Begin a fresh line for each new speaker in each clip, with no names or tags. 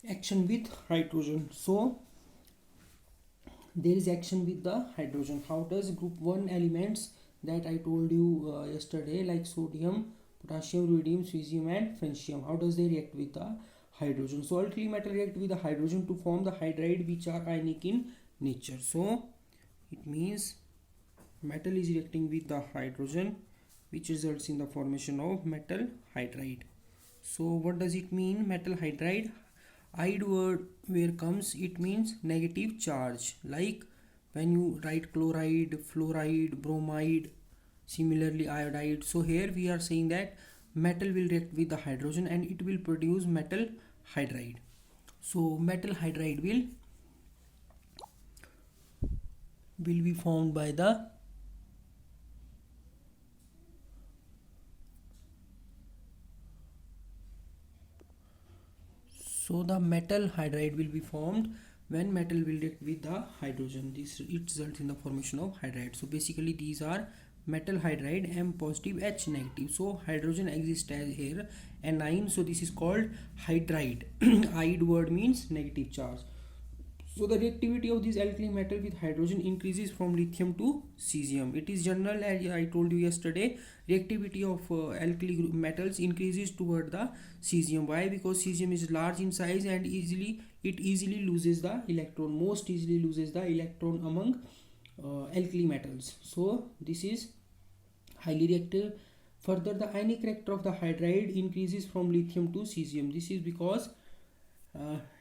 action with hydrogen. So there is action with the hydrogen. How does group 1 elements that I told you yesterday, like sodium, potassium, rubidium, cesium and francium, how does they react with the hydrogen? So alkali metal react with the hydrogen to form the hydride, which are ionic in nature. So it means metal is reacting with the hydrogen, which results in the formation of metal hydride. So what does it mean, metal hydride? Ide word where comes, it means negative charge, like when you write chloride, fluoride, bromide, similarly iodide. So here we are saying that metal will react with the hydrogen and it will produce metal hydride. So metal hydride will be formed by the metal hydride will be formed when metal will react with the hydrogen. This it results in the formation of hydride. So basically these are metal hydride, M positive, H negative. So hydrogen exists as here anion. So this is called hydride. Ide word means negative charge. So the reactivity of this alkali metal with hydrogen increases from lithium to cesium. It is general, as I told you yesterday, reactivity of alkali metals increases toward the cesium. Why? Because cesium is large in size and it easily loses the electron, most easily loses the electron among alkali metals. So this is highly reactive. Further, the ionic character of the hydride increases from lithium to cesium. This is because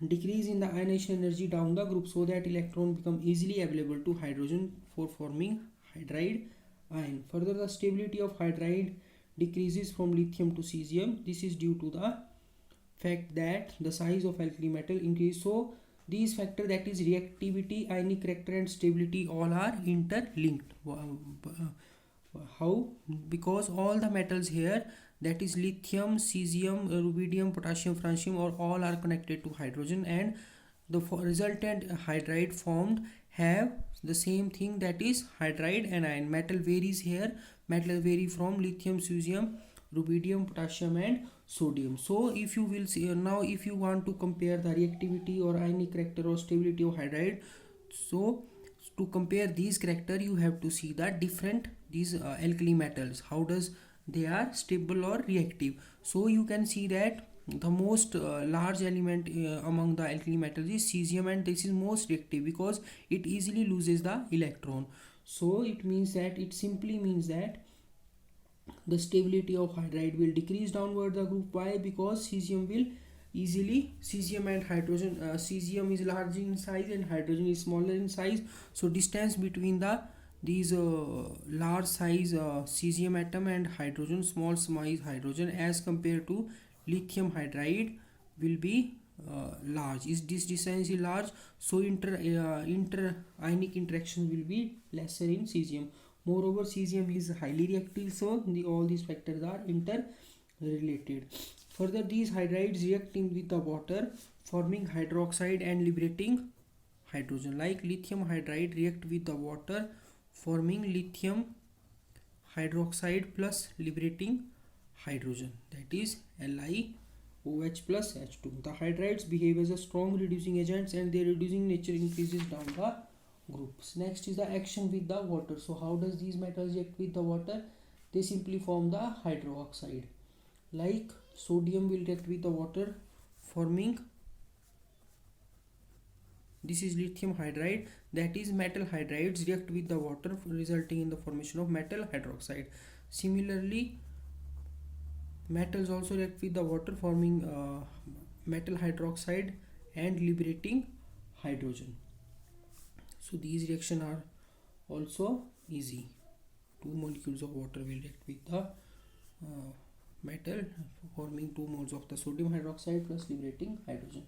decrease in the ionization energy down the group, so that electron become easily available to hydrogen for forming hydride ion. Further, the stability of hydride decreases from lithium to cesium. This is due to the fact that the size of alkali metal increase. So these factors, that is reactivity, ionic character and stability, all are interlinked. How? Because all the metals here, that is lithium, cesium, rubidium, potassium, francium, or all are connected to hydrogen, and the resultant hydride formed have the same thing, that is hydride anion. Metal varies here. Metal vary from lithium, cesium, rubidium, potassium and sodium. So if you will see now, if you want to compare the reactivity or ionic character or stability of hydride, so to compare these character you have to see the different these alkali metals, how does they are stable or reactive. So you can see that the most large element among the alkali metals is cesium, and this is most reactive because it easily loses the electron. So it means that, it simply means that the stability of hydride will decrease downward the group. Why? Because cesium will easily, cesium and hydrogen, cesium is large in size and hydrogen is smaller in size. So distance between these large size cesium atom and hydrogen, small size hydrogen, as compared to lithium hydride, will be large. Is this distance is large, so inter ionic interaction will be lesser in cesium. Moreover, cesium is highly reactive, so all these factors are interrelated. Further, these hydrides react with the water, forming hydroxide and liberating hydrogen. Like lithium hydride react with the water, forming lithium hydroxide plus liberating hydrogen, that is LiOH plus H2. The hydrides behave as a strong reducing agents and their reducing nature increases down the groups. Next is the action with the water. So how does these metals react with the water? They simply form the hydroxide. Like sodium will react with the water, forming, this is lithium hydride, that is metal hydrides react with the water, resulting in the formation of metal hydroxide. Similarly, metals also react with the water, forming metal hydroxide and liberating hydrogen. So these reactions are also easy. Two molecules of water will react with the metal, forming 2 moles of the sodium hydroxide plus liberating hydrogen.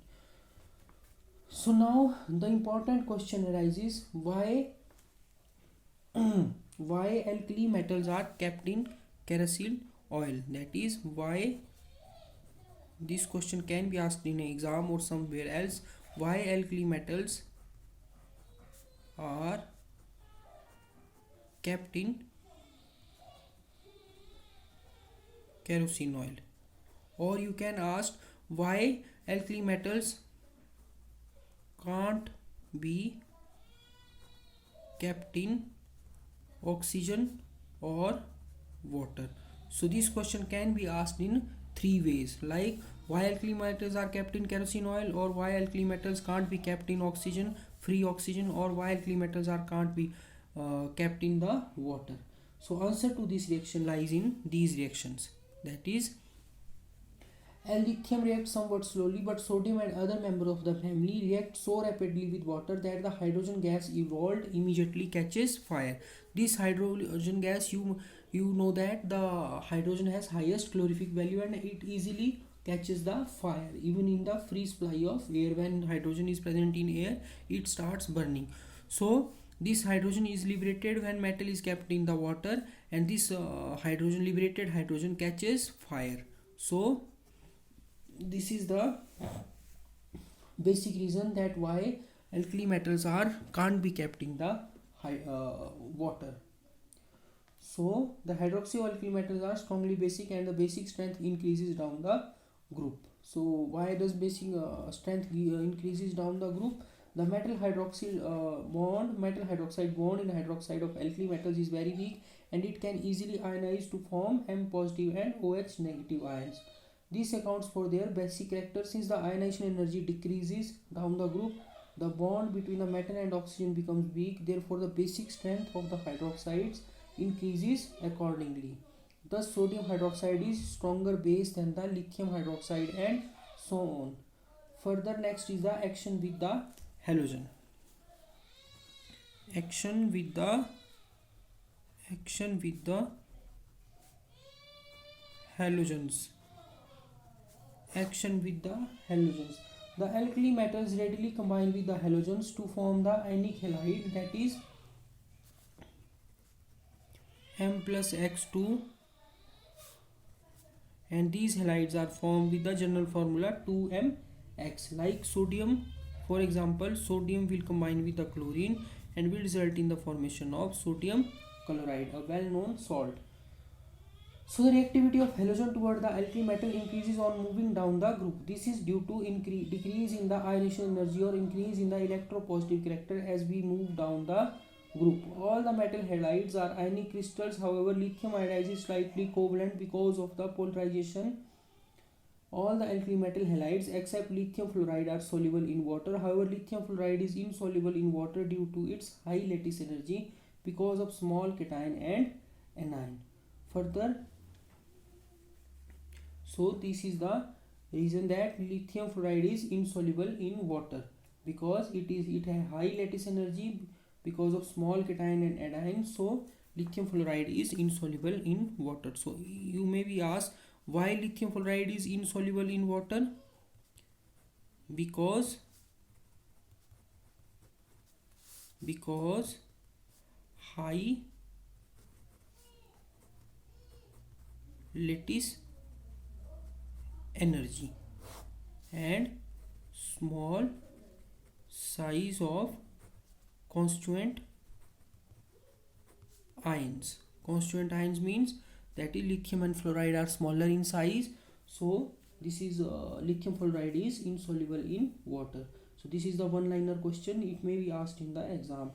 So now the important question arises, why why alkali metals are kept in kerosene oil? That is, why, this question can be asked in an exam or somewhere else, why alkali metals are kept in kerosene oil. Or you can ask, why alkali metals can't be kept in oxygen or water. So this question can be asked in three ways, like why alkali metals are kept in kerosene oil, or why alkali metals can't be kept in oxygen, free oxygen, or why alkali metals are can't be kept in the water. So answer to this reaction lies in these reactions, that is, and lithium reacts somewhat slowly, but sodium and other members of the family react so rapidly with water that the hydrogen gas evolved immediately catches fire. This hydrogen gas, you know that the hydrogen has highest calorific value and it easily catches the fire. Even in the free supply of air, when hydrogen is present in air, it starts burning. So this hydrogen is liberated when metal is kept in the water, and this hydrogen liberated hydrogen catches fire. So this is the basic reason that why alkali metals are can't be kept in the water. So the hydroxyalkali metals are strongly basic and the basic strength increases down the group. So why does basic strength increases down the group? The metal hydroxide bond in hydroxide of alkali metals is very weak and it can easily ionize to form M positive and OH negative ions. This accounts for their basic character. Since the ionization energy decreases down the group, the bond between the metal and oxygen becomes weak. Therefore, the basic strength of the hydroxides increases accordingly. Thus, sodium hydroxide is stronger base than the lithium hydroxide, and so on. Further, next is the action with the halogen. Action with the halogens. Action with the halogens. The alkali metals readily combine with the halogens to form the ionic halide, that is M plus X2, and these halides are formed with the general formula 2MX. Like sodium, for example, sodium will combine with the chlorine and will result in the formation of sodium chloride, a well-known salt. So the reactivity of halogen toward the alkali metal increases on moving down the group. This is due to decrease in the ionization energy or increase in the electropositive character as we move down the group. All the metal halides are ionic crystals. However, lithium iodide is slightly covalent because of the polarization. All the alkali metal halides except lithium fluoride are soluble in water. However, lithium fluoride is insoluble in water due to its high lattice energy because of small cation and anion. Further, so this is the reason that lithium fluoride is insoluble in water, because it has high lattice energy because of small cation and anion. So lithium fluoride is insoluble in water. So you may be asked, why lithium fluoride is insoluble in water? Because high lattice energy and small size of constituent ions. Constituent ions means that is lithium and fluoride are smaller in size. So this is lithium fluoride is insoluble in water. So this is the one-liner question. It may be asked in the exam.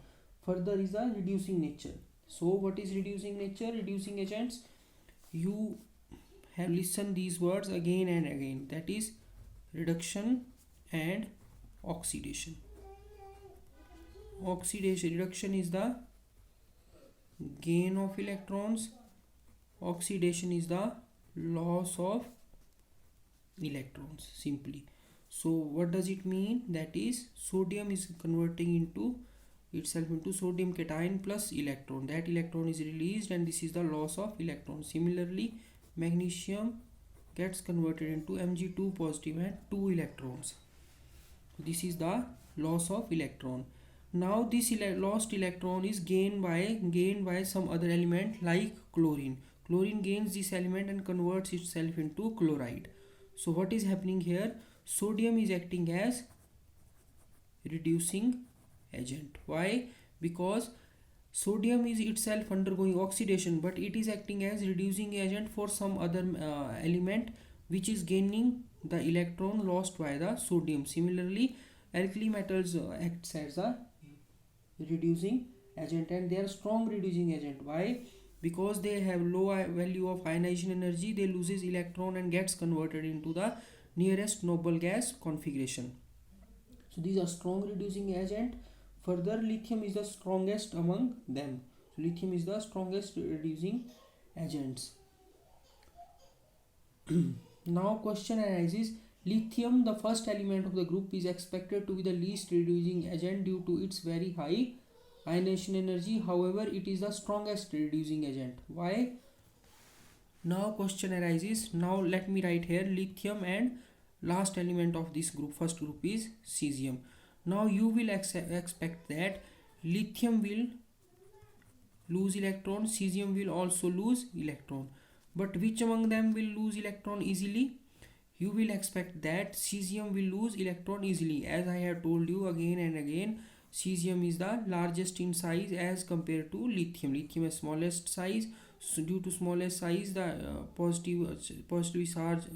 Further is the reducing nature. So what is reducing nature? Reducing agents. You have listened these words again and again. That is reduction and oxidation. Reduction is the gain of electrons. Oxidation is the loss of electrons, simply. So what does it mean? That is sodium is converting into itself into sodium cation plus electron. That electron is released and this is the loss of electron. Similarly, magnesium gets converted into Mg2 positive and 2 electrons. This is the loss of electron. Now this lost electron is gained by some other element like chlorine. Chlorine gains this element and converts itself into chloride. So what is happening here? Sodium is acting as reducing agent. Why? Because sodium is itself undergoing oxidation, but it is acting as reducing agent for some other element which is gaining the electron lost by the sodium. Similarly, alkali metals acts as a reducing agent, and they are strong reducing agent. Why? Because they have low value of ionization energy, they loses electron and gets converted into the nearest noble gas configuration. So these are strong reducing agent. Further, lithium is the strongest among them. So lithium is the strongest reducing agents. Now question arises, lithium, the first element of the group, is expected to be the least reducing agent due to its very high ionization energy. However, it is the strongest reducing agent. Why? Now question arises, now let me write here lithium, and last element of this group, first group, is cesium. Now you will expect that lithium will lose electron, cesium will also lose electron, but which among them will lose electron easily? You will expect that cesium will lose electron easily. As I have told you again and again, cesium is the largest in size as compared to lithium. Lithium is smallest size. So due to smallest size, the positively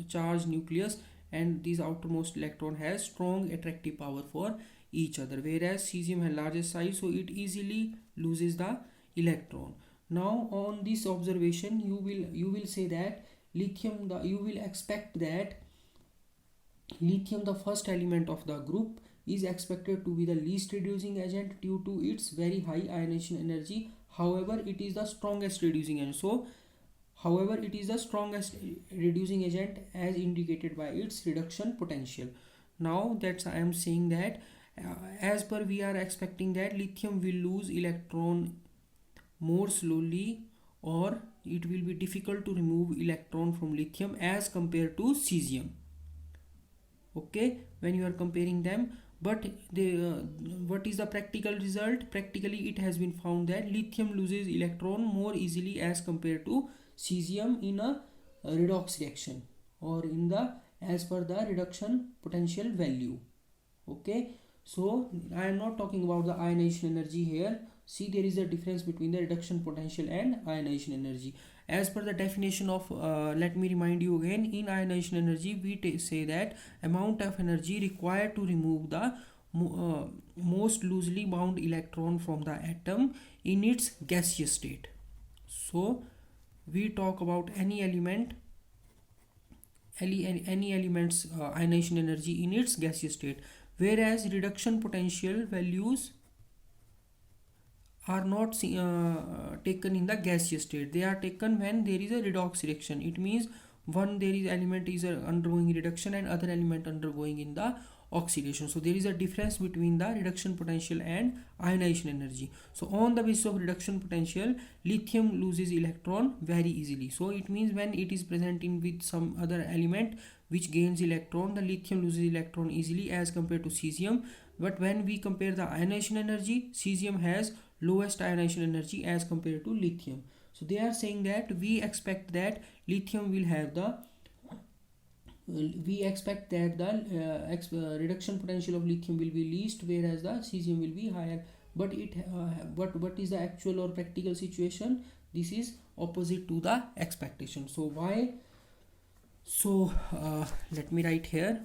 charged nucleus and this outermost electron has strong attractive power for each other, whereas cesium has largest size, so it easily loses the electron. Now on this observation, you will say that lithium, you will expect that lithium, the first element of the group, is expected to be the least reducing agent due to its very high ionization energy. However, it is the strongest reducing agent. So however, it is the strongest reducing agent as indicated by its reduction potential. Now that's I am saying that as per we are expecting that lithium will lose electron more slowly, or it will be difficult to remove electron from lithium as compared to cesium. Okay, when you are comparing them, but what is the practical result? Practically it has been found that lithium loses electron more easily as compared to cesium in a redox reaction, or in the as per the reduction potential value. Okay, so I am not talking about the ionization energy here. See, there is a difference between the reduction potential and ionization energy. As per the definition of let me remind you again, in ionization energy we say that amount of energy required to remove the most loosely bound electron from the atom in its gaseous state. So we talk about any element, any element's ionization energy in its gaseous state, whereas reduction potential values are not taken in the gaseous state. They are taken when there is a redox reaction. It means one there is element is undergoing reduction and other element undergoing in the oxidation. So there is a difference between the reduction potential and ionization energy. So on the basis of reduction potential, lithium loses electron very easily. So it means when it is present in with some other element which gains electron, the lithium loses electron easily as compared to cesium. But when we compare the ionization energy, cesium has lowest ionization energy as compared to lithium. So they are saying that we expect that lithium will have the reduction potential of lithium will be least, whereas the cesium will be higher. But what is the actual or practical situation? This is opposite to the expectation. So why? So let me write here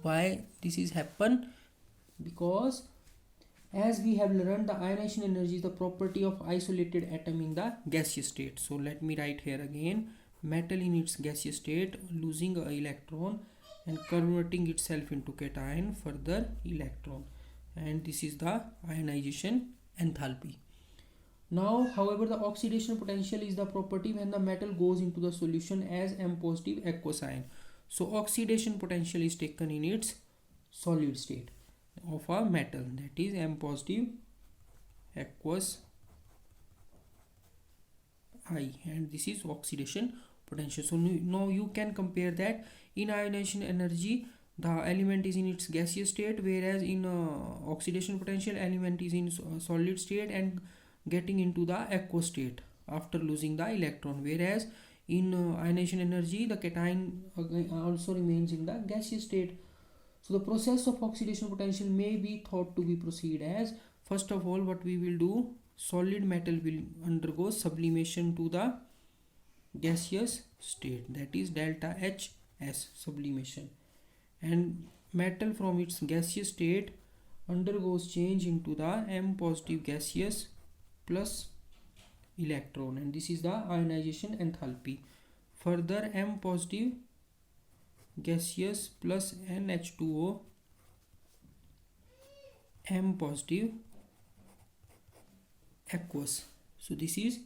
why this is happen. Because as we have learned, the ionization energy is the property of isolated atom in the gaseous state. So let me write here again, metal in its gaseous state losing an electron and converting itself into cation, further electron, and this is the ionization enthalpy. Now however, the oxidation potential is the property when the metal goes into the solution as M positive aqueous ion. So oxidation potential is taken in its solid state of a metal, that is M positive aqueous I, and this is oxidation potential. So now you can compare that in ionization energy the element is in its gaseous state, whereas in oxidation potential element is in solid state and getting into the aqueous state after losing the electron, whereas in ionization energy the cation also remains in the gaseous state. So the process of oxidation potential may be thought to be proceed as, first of all, what we will do, solid metal will undergo sublimation to the gaseous state, that is delta HS sublimation, and metal from its gaseous state undergoes change into the M positive gaseous plus electron, and this is the ionization enthalpy. Further, M positive gaseous plus NH2O, M positive aqueous. So this is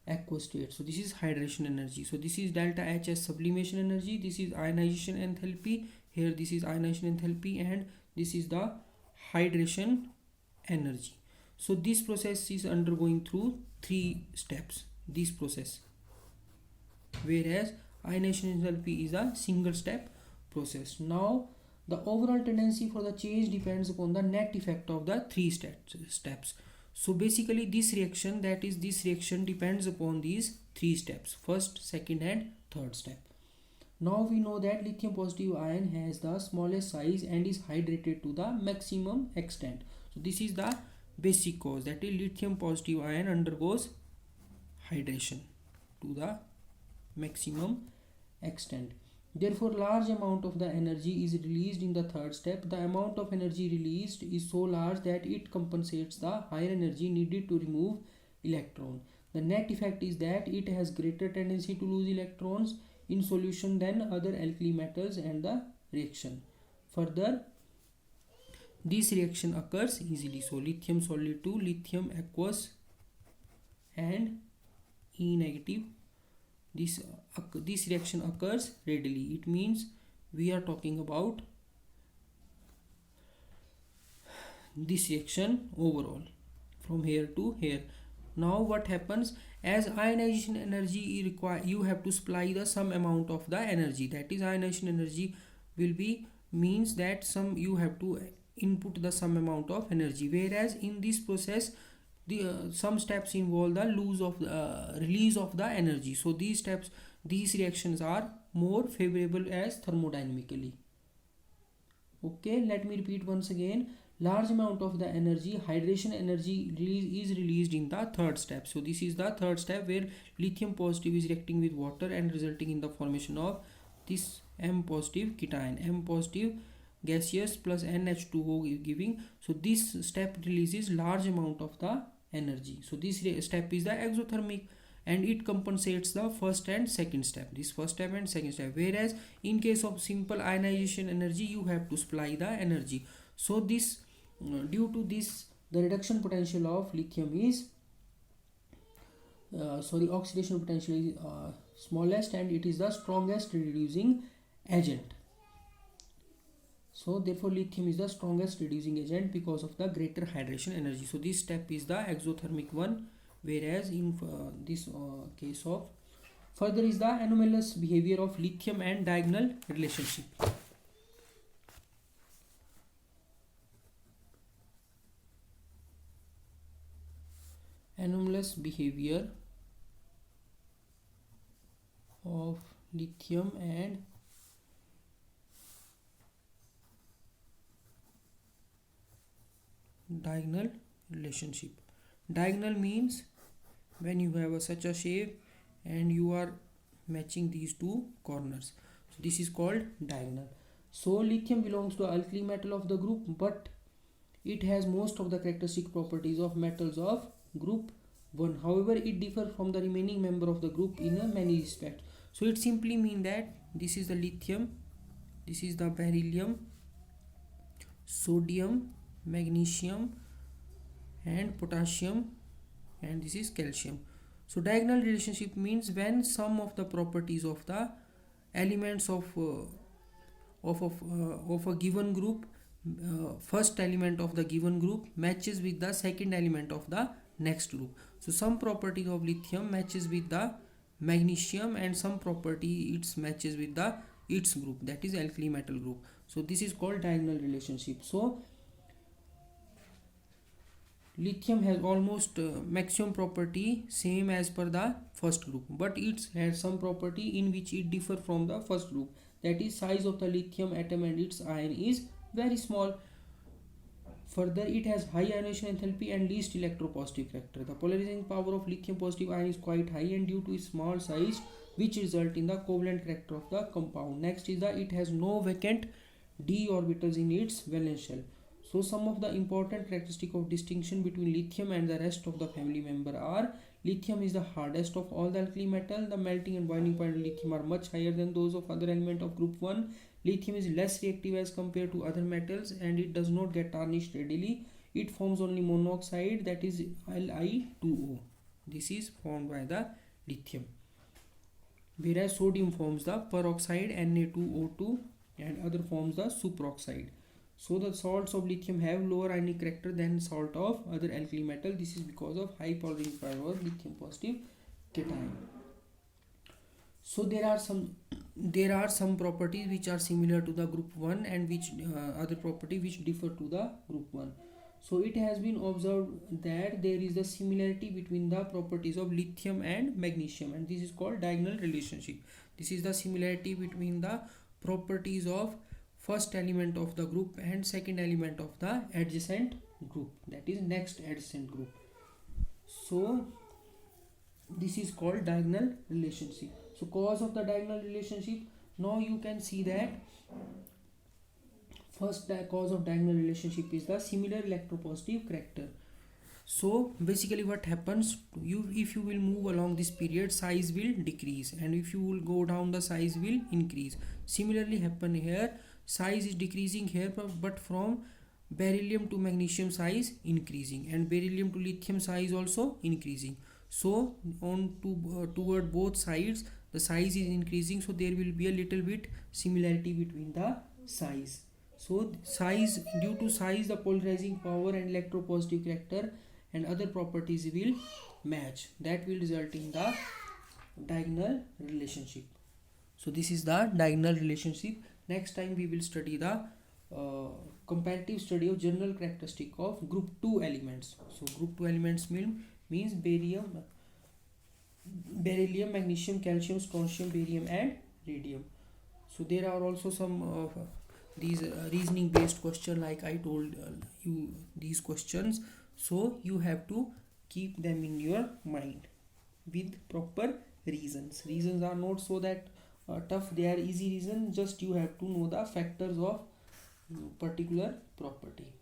aqueous state. So this is hydration energy. So this is delta H as sublimation energy. This is ionization enthalpy. Here this is ionization enthalpy, and this is the hydration energy. So this process is undergoing through 3 steps. This process, whereas ionization enthalpy is a single step process. Now the overall tendency for the change depends upon the net effect of the 3 steps. So basically this reaction, that is this reaction, depends upon these 3 steps: first, second and third step. Now we know that lithium positive ion has the smallest size and is hydrated to the maximum extent. So this is the basic cause, that is lithium positive ion undergoes hydration to the maximum extent. Therefore, large amount of the energy is released in the third step. The amount of energy released is so large that it compensates the higher energy needed to remove electron. The net effect is that it has greater tendency to lose electrons in solution than other alkali metals, and the reaction. Further, this reaction occurs easily. So lithium solid to lithium aqueous and E negative. This reaction occurs readily. It means we are talking about this reaction overall from here to here. Now what happens, as ionization energy require, you have to supply the some amount of the energy, that is ionization energy will be means that some you have to input the some amount of energy, whereas in this process the some steps involve the release of the energy. So these reactions are more favorable as thermodynamically. Okay, let me repeat once again. Large amount of the energy, hydration energy, is released in the third step. So this is the third step where lithium positive is reacting with water and resulting in the formation of this M positive cation, M positive gaseous plus NH2O giving. So this step releases large amount of the energy. So this step is the exothermic, and it compensates the first and second step, this first step and second step, whereas in case of simple ionization energy you have to supply the energy. So this due to this, the reduction potential of lithium is oxidation potential is smallest, and it is the strongest reducing agent. So therefore lithium is the strongest reducing agent because of the greater hydration energy. So this step is the exothermic one, whereas in this case of further is the anomalous behavior of lithium and diagonal relationship. Anomalous behavior of lithium and diagonal relationship. Diagonal means when you have such a shape and you are matching these two corners. So this is called diagonal. So lithium belongs to alkali metal of the group, but it has most of the characteristic properties of metals of group 1. However, it differs from the remaining member of the group in many respects. So it simply means that this is the lithium, this is the beryllium, sodium, magnesium and potassium, and this is calcium. So diagonal relationship means when some of the properties of the elements of a given group, first element of the given group matches with the second element of the next group. So some property of lithium matches with the magnesium, and some property it matches with the its group, that is alkali metal group. So this is called diagonal relationship. So lithium has almost maximum property same as per the first group, but it has some property in which it differ from the first group, that is size of the lithium atom and its ion is very small. Further, it has high ionization enthalpy and least electropositive character. The polarizing power of lithium positive ion is quite high, and due to its small size which result in the covalent character of the compound. Next is that it has no vacant d orbitals in its valence shell. So some of the important characteristic of distinction between lithium and the rest of the family member are: lithium is the hardest of all the alkali metal. The melting and boiling point of lithium are much higher than those of other element of group 1. Lithium is less reactive as compared to other metals, and it does not get tarnished readily. It forms only monoxide, that is Li2O. This is formed by the lithium. Whereas sodium forms the peroxide Na2O2 and other forms the superoxide. So the salts of lithium have lower ionic character than salt of other alkali metal. This is because of high polarizing power of lithium positive cation. So there are some properties which are similar to the group 1 and which other property which differ to the group 1. So it has been observed that there is a similarity between the properties of lithium and magnesium, and this is called diagonal relationship. This is the similarity between the properties of first element of the group and second element of the adjacent group, that is next adjacent group. So this is called diagonal relationship. So cause of the diagonal relationship, now you can see that first cause of diagonal relationship is the similar electropositive character. So basically what happens to you, if you will move along this period, size will decrease, and if you will go down, the size will increase. Similarly happen here, size is decreasing here, but from beryllium to magnesium size increasing, and beryllium to lithium size also increasing. So on toward both sides the size is increasing, so there will be a little bit similarity between the size. So size, due to size, the polarizing power and electropositive character and other properties will match. That will result in the diagonal relationship. So this is the diagonal relationship. Next time we will study the comparative study of general characteristic of group 2 elements. So group 2 elements means beryllium, magnesium, calcium, strontium, barium and radium. So there are also some these reasoning based question, like I told you these questions. So you have to keep them in your mind with proper reasons. Reasons are not so that tough, they are easy reasons. Just you have to know the factors of particular property.